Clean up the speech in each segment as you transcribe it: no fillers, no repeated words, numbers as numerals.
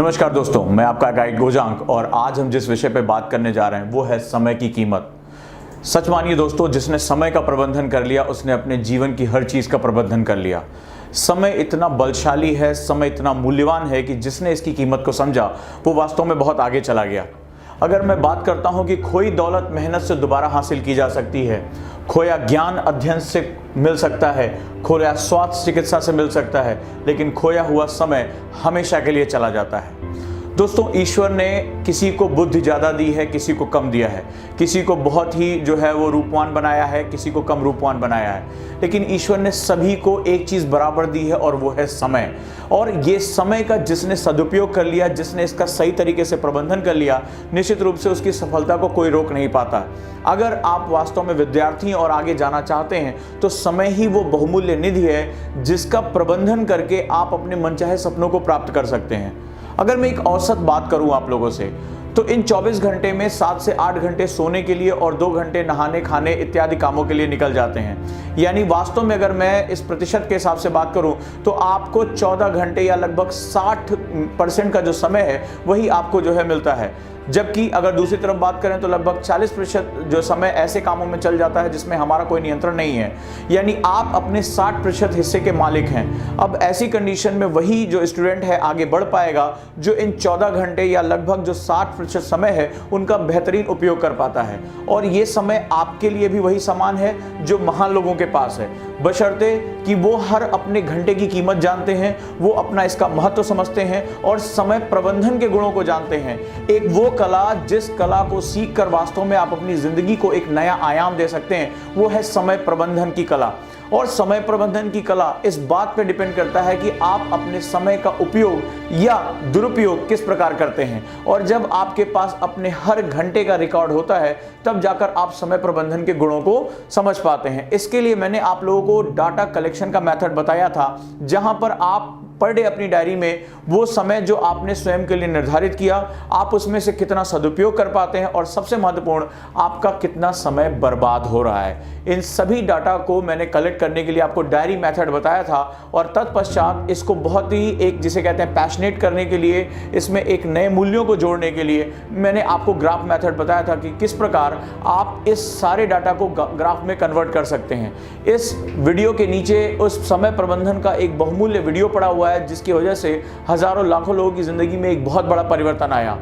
नमस्कार दोस्तों, मैं आपका गाइड गोजांक और आज हम जिस विषय पर बात करने जा रहे हैं वो है समय की कीमत। सच मानिए दोस्तों, जिसने समय का प्रबंधन कर लिया उसने अपने जीवन की हर चीज़ का प्रबंधन कर लिया। समय इतना बलशाली है, समय इतना मूल्यवान है कि जिसने इसकी कीमत को समझा वो वास्तव में बहुत आगे चला गया। अगर मैं बात करता हूं कि खोई दौलत मेहनत से दोबारा हासिल की जा सकती है, खोया ज्ञान अध्ययन से मिल सकता है, खोया स्वास्थ्य चिकित्सा से मिल सकता है, लेकिन खोया हुआ समय हमेशा के लिए चला जाता है। दोस्तों, ईश्वर ने किसी को बुद्धि ज़्यादा दी है, किसी को कम दिया है, किसी को बहुत ही वो रूपवान बनाया है, किसी को कम रूपवान बनाया है, लेकिन ईश्वर ने सभी को एक चीज़ बराबर दी है और वो है समय। और ये समय का जिसने सदुपयोग कर लिया, जिसने इसका सही तरीके से प्रबंधन कर लिया, निश्चित रूप से उसकी सफलता को कोई रोक नहीं पाता। अगर आप वास्तव में विद्यार्थी और आगे जाना चाहते हैं तो समय ही वो बहुमूल्य निधि है जिसका प्रबंधन करके आप अपने मनचाहे सपनों को प्राप्त कर सकते हैं। अगर मैं एक औसत बात करूं आप लोगों से, तो इन 24 घंटे में 7 से 8 घंटे सोने के लिए और 2 घंटे नहाने खाने इत्यादि कामों के लिए निकल जाते हैं। यानी वास्तव में अगर मैं इस प्रतिशत के हिसाब से बात करूं तो आपको 14 घंटे या लगभग 60% का जो समय है वही आपको मिलता है। जबकि अगर दूसरी तरफ बात करें तो लगभग 40% जो समय ऐसे कामों में चल जाता है जिसमें हमारा कोई नियंत्रण नहीं है। यानी आप अपने 60% हिस्से के मालिक हैं। अब ऐसी कंडीशन में वही जो स्टूडेंट है आगे बढ़ पाएगा जो इन 14 घंटे या लगभग जो 60% समय है उनका बेहतरीन उपयोग कर पाता है। और ये समय आपके लिए भी वही समान है जो महान लोगों के पास है, बशर्ते कि वो हर अपने घंटे की कीमत जानते हैं, वो अपना इसका महत्व समझते हैं और समय प्रबंधन के गुणों को जानते हैं। एक वो कला जिस कला को सीखकर वास्तव में आप अपनी जिंदगी को एक नया आयाम दे सकते हैं, वो है समय प्रबंधन की कला। और समय प्रबंधन की कला इस बात पे डिपेंड करता है कि आप अपने समय का उपयोग या दुरुपयोग किस प्रकार करते हैं। और जब आपके पास अपने हर घंटे का रिकॉर्ड होता है तब जाकर आप समय प्रबंधन के गुणों को समझ पाते हैं। इसके लिए मैंने आप लोगों को डाटा कलेक्शन का मेथड बताया था, जहां पर आप पर डे अपनी डायरी में वो समय जो आपने स्वयं के लिए निर्धारित किया, आप उसमें से कितना सदुपयोग कर पाते हैं और सबसे महत्वपूर्ण आपका कितना समय बर्बाद हो रहा है। इन सभी डाटा को मैंने कलेक्ट करने के लिए आपको डायरी मेथड बताया था और तत्पश्चात इसको बहुत ही एक जिसे कहते हैं पैशनेट करने के लिए, इसमें एक नए मूल्यों को जोड़ने के लिए मैंने आपको ग्राफ मेथड बताया था कि किस प्रकार आप इस सारे डाटा को ग्राफ में कन्वर्ट कर सकते हैं। इस वीडियो के नीचे उस समय प्रबंधन का एक बहुमूल्य वीडियो पड़ा हुआ है जिसकी वजह से हजारों लाखों लोगों की जिंदगी में एक बहुत बड़ा परिवर्तन आया।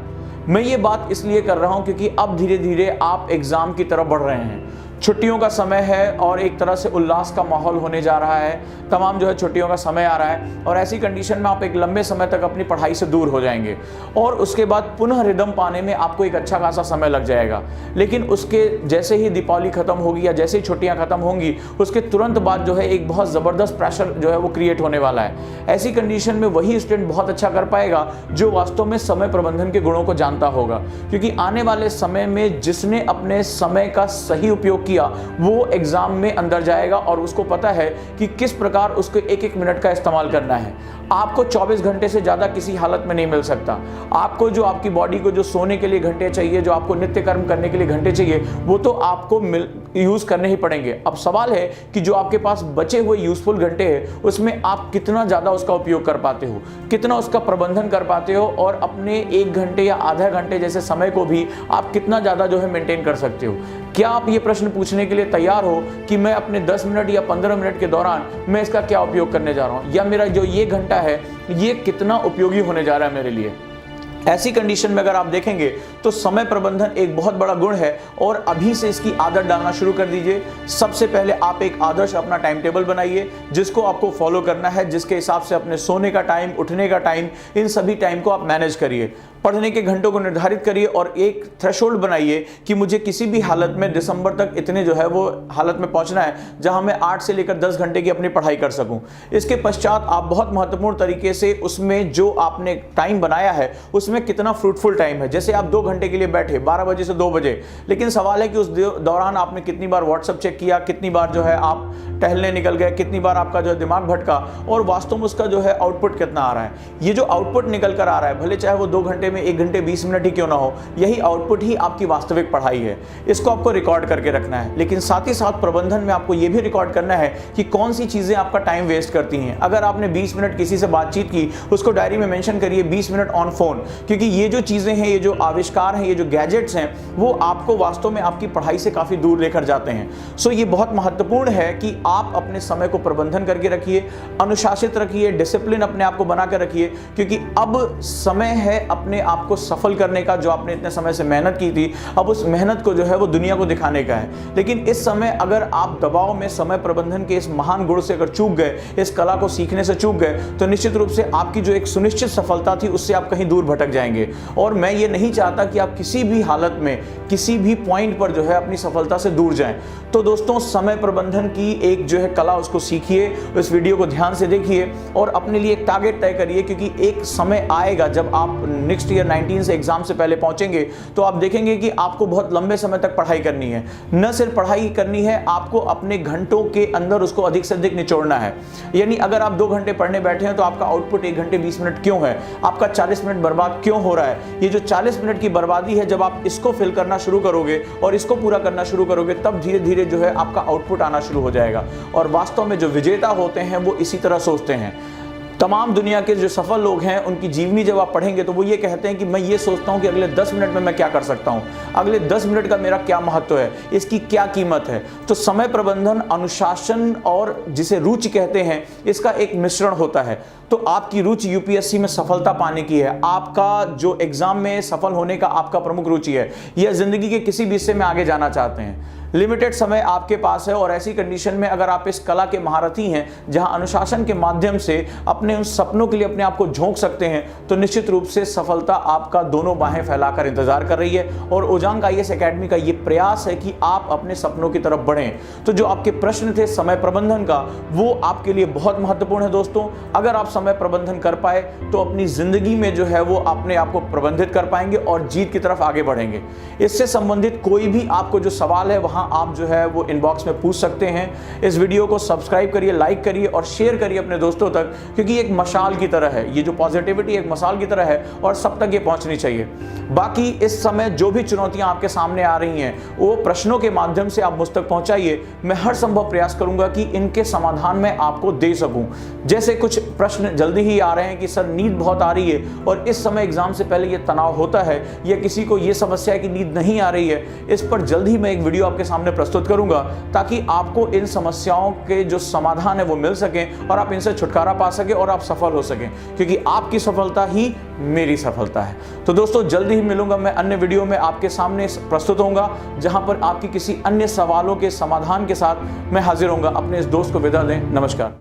मैं ये बात इसलिए कर रहा हूं क्योंकि अब धीरे धीरे आप एग्जाम की तरफ बढ़ रहे हैं। छुट्टियों का समय है और एक तरह से उल्लास का माहौल होने जा रहा है। तमाम छुट्टियों का समय आ रहा है और ऐसी कंडीशन में आप एक लंबे समय तक अपनी पढ़ाई से दूर हो जाएंगे और उसके बाद पुनः रिदम पाने में आपको एक अच्छा खासा समय लग जाएगा। लेकिन उसके जैसे ही दीपावली खत्म होगी या जैसे ही छुट्टियां खत्म होंगी उसके तुरंत बाद एक बहुत ज़बरदस्त प्रेशर वो क्रिएट होने वाला है। ऐसी कंडीशन में वही स्टूडेंट बहुत अच्छा कर पाएगा जो वास्तव में समय प्रबंधन के गुणों को जानता होगा, क्योंकि आने वाले समय में जिसने अपने समय का सही उपयोग किया वो एग्जाम में अंदर जाएगा और उसको पता है कि किस प्रकार उसको एक एक मिनट का इस्तेमाल करना है। आपको 24 घंटे से ज़्यादा किसी हालत में नहीं मिल सकता। आपको जो आपकी बॉडी को जो सोने के लिए घंटे चाहिए, जो आपको नित्य कर्म करने के लिए घंटे चाहिए, वो तो आपको यूज़ करने ही पड़ेंगे। अब सवाल है कि जो आपके पास बचे हुए यूजफुल घंटे हैं उसमें आप कितना ज़्यादा उसका उपयोग कर पाते हो, कितना उसका प्रबंधन कर पाते हो और अपने 1 घंटे या आधा घंटे जैसे समय को भी आप कितना ज़्यादा मेंटेन कर सकते हो। क्या आप ये प्रश्न पूछने के लिए तैयार हो कि मैं अपने 10 मिनट या 15 मिनट के दौरान मैं इसका क्या उपयोग करने जा रहा हूँ, या मेरा जो ये घंटा है ये कितना उपयोगी होने जा रहा है मेरे लिए। ऐसी कंडीशन में अगर आप देखेंगे तो समय प्रबंधन एक बहुत बड़ा गुण है और अभी से इसकी आदत डालना शुरू कर दीजिए। सबसे पहले आप एक आदर्श अपना टाइम टेबल बनाइए जिसको आपको फॉलो करना है, जिसके हिसाब से अपने सोने का टाइम, उठने का टाइम, इन सभी टाइम को आप मैनेज करिए। पढ़ने के घंटों को निर्धारित करिए और एक थ्रेशोल्ड बनाइए कि मुझे किसी भी हालत में दिसंबर तक इतने वो हालत में पहुंचना है जहां मैं 8 से लेकर 10 घंटे की अपनी पढ़ाई कर सकूं। इसके पश्चात आप बहुत महत्वपूर्ण तरीके से उसमें जो आपने टाइम बनाया है उसमें कितना फ्रूटफुल टाइम है। जैसे आप 2 घंटे के लिए बैठे 12 बजे से 2 बजे, लेकिन सवाल है कि उस दौरान आपने कितनी बार व्हाट्सएप चेक किया, कितनी बार आप टहलने निकल गए, कितनी बार आपका दिमाग भटका और वास्तव में उसका आउटपुट कितना आ रहा है। ये जो आउटपुट निकल कर आ रहा है, भले चाहे वो 2 घंटे में में 1 घंटे 20 मिनट ही क्यों ना हो, यही आउटपुट ही आपकी वास्तविक पढ़ाई है। इसको आपको रिकॉर्ड करके रखना है। लेकिन साथ ही साथ प्रबंधन में आपको ये भी रिकॉर्ड करना है कि कौन सी चीज़ें आपका टाइम वेस्ट करती हैं। अगर आपने 20 मिनट किसी से बातचीत की, उसको डायरी में मेंशन करिए 20 मिनट ऑन फोन, क्योंकि ये जो चीज़ें हैं, ये जो आविष्कार हैं, ये जो गैजेट्स हैं, वो आपको वास्तव में आपकी पढ़ाई से काफ़ी दूर लेकर जाते हैं। सो ये बहुत महत्वपूर्ण है कि आप अपने समय को प्रबंधन करके रखिए, अनुशासित रखिए, डिसिप्लिन अपने आप को बनाकर रखिए, क्योंकि अब समय है अपने आप को सफल करने का। जो आपने इतने समय से मेहनत की थी, अब उस मेहनत को जो है वो दुनिया को दिखाने का है। लेकिन इस समय अगर आप दबाव में समय प्रबंधन के इस महान गुण से अगर चूक गए, इस कला को सीखने से चूक गए, तो निश्चित रूप से आपकी जो एक सुनिश्चित सफलता थी उससे आप कहीं दूर भटक जाएंगे। और मैं ये नहीं चाहता कि आप किसी भी हालत में, किसी भी पॉइंट पर जो है अपनी सफलता से दूर जाएं। तो दोस्तों, समय प्रबंधन की एक जो है कला, उसको सीखिए, इस वीडियो को ध्यान से देखिए और अपने लिए एक टारगेट तय करिए, क्योंकि एक समय आएगा जब आप नेक्स्ट ईयर 19 से एग्जाम से पहले पहुंचेंगे तो आप देखेंगे कि आपको बहुत लंबे समय तक पढ़ाई करनी है। न सिर्फ पढ़ाई करनी है, आपको अपने घंटों के अंदर उसको अधिक से अधिक निचोड़ना है। यानी अगर आप 2 घंटे पढ़ने बैठे हैं तो आपका आउटपुट 1 घंटे 20 मिनट क्यों है, आपका 40 मिनट बर्बाद क्यों हो रहा है। ये जो 40 मिनट की बर्बादी है, जब आप इसको फिल करना शुरू करोगे और इसको पूरा करना शुरू करोगे, तब धीरे धीरे जो है आपका आउटपुट आना शुरू हो जाएगा। और वास्तव में जो विजेता होते हैं वो इसी तरह सोचते हैं। तमाम दुनिया के जो सफल लोग हैं, उनकी जीवनी जब आप पढ़ेंगे तो वो ये कहते हैं कि मैं ये सोचता हूँ कि अगले 10 मिनट में मैं क्या कर सकता हूँ, अगले 10 मिनट का मेरा क्या महत्व है, इसकी क्या कीमत है। तो समय प्रबंधन, अनुशासन और जिसे रुचि कहते हैं, इसका एक मिश्रण होता है। तो आपकी रुचि यूपीएससी में सफलता पाने की है, आपका जो एग्जाम में सफल होने का आपका प्रमुख रुचि है, या जिंदगी के किसी भी हिस्से में आगे जाना चाहते हैं। लिमिटेड समय आपके पास है और ऐसी कंडीशन में अगर आप इस कला के महारथी हैं, जहां अनुशासन के माध्यम से अपने उन सपनों के लिए अपने आप को झोंक सकते हैं, तो निश्चित रूप से सफलता आपका दोनों बाहें फैलाकर इंतजार कर रही है। और ओजांग आईएएस एकेडमी का ये प्रयास है कि आप अपने सपनों की तरफ बढ़ें। तो जो आपके प्रश्न थे समय प्रबंधन का, वो आपके लिए बहुत महत्वपूर्ण है दोस्तों। अगर आप समय प्रबंधन कर पाए तो अपनी जिंदगी में जो है वो अपने आप को प्रबंधित कर पाएंगे और जीत की तरफ आगे बढ़ेंगे। इससे संबंधित कोई भी आपको जो सवाल है, आप जो है वो इनबॉक्स में पूछ सकते हैं। इस वीडियो को सब्सक्राइब करिए, लाइक करिए और शेयर करिए अपने दोस्तों तक, क्योंकि एक मशाल की तरह है ये जो पॉजिटिविटी, एक मशाल की तरह है और सब तक ये पहुंचनी चाहिए। बाकी इस समय जो भी चुनौतियां आपके सामने आ रही हैं, वो प्रश्नों के माध्यम से आप मुझ तक पहुंचाइए। मैं हर संभव प्रयास करूंगा कि इनके समाधान मैं आपको दे सकूं। जैसे कुछ प्रश्न जल्दी ही आ रहे हैं कि सर नींद बहुत आ रही है और इस समय एग्जाम से पहले ये तनाव होता है, या किसी को ये समस्या है कि नींद नहीं आ रही है, इस पर जल्द ही मैं एक वीडियो आपके सामने प्रस्तुत करूंगा, ताकि आपको इन समस्याओं के जो समाधान है वो मिल सकें और आप इनसे छुटकारा पा सके और आप सफल हो सकें, क्योंकि आपकी सफलता ही मेरी सफलता है। तो दोस्तों, जल्दी ही मिलूंगा मैं अन्य वीडियो में, आपके सामने प्रस्तुत होऊंगा, जहां पर आपकी किसी अन्य सवालों के समाधान के साथ मैं हाजिर होऊंगा। अपने इस दोस्त को विदा दें। नमस्कार।